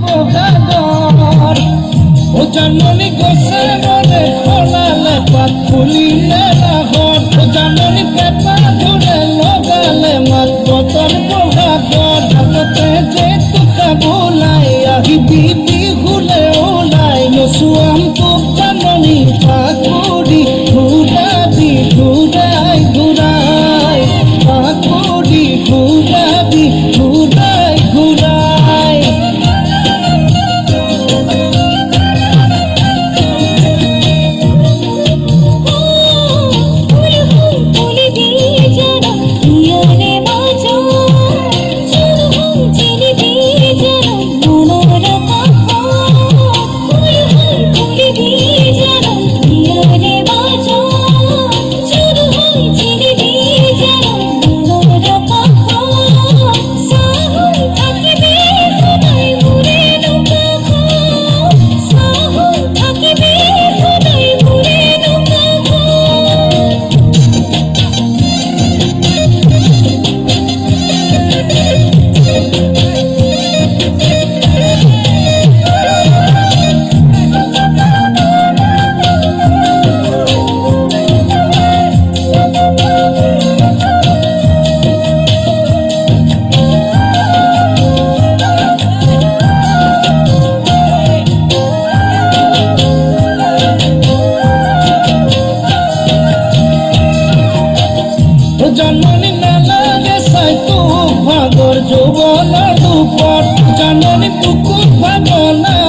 বহাগর ও জাননি গোসে মনে খোলালে পাত ফুলিলে রাহত ও জাননি পেপা ধরে লগালে মাত বতর বহাগর হাততে যে তুকা বোলাই আহিবি বিহুলে ওলাই নচুৱাম তোক জাননি পাকুৰি ঘূৰাবি ঘূৰাই ঘূৰাই পাকুৰি ঘূৰাবি ঘূৰাই ঘূৰাই জাননি নালাগে চাই তোক ভাগৰ যৌৱনৰ দুপত জাননি বুকুত ভাৱনা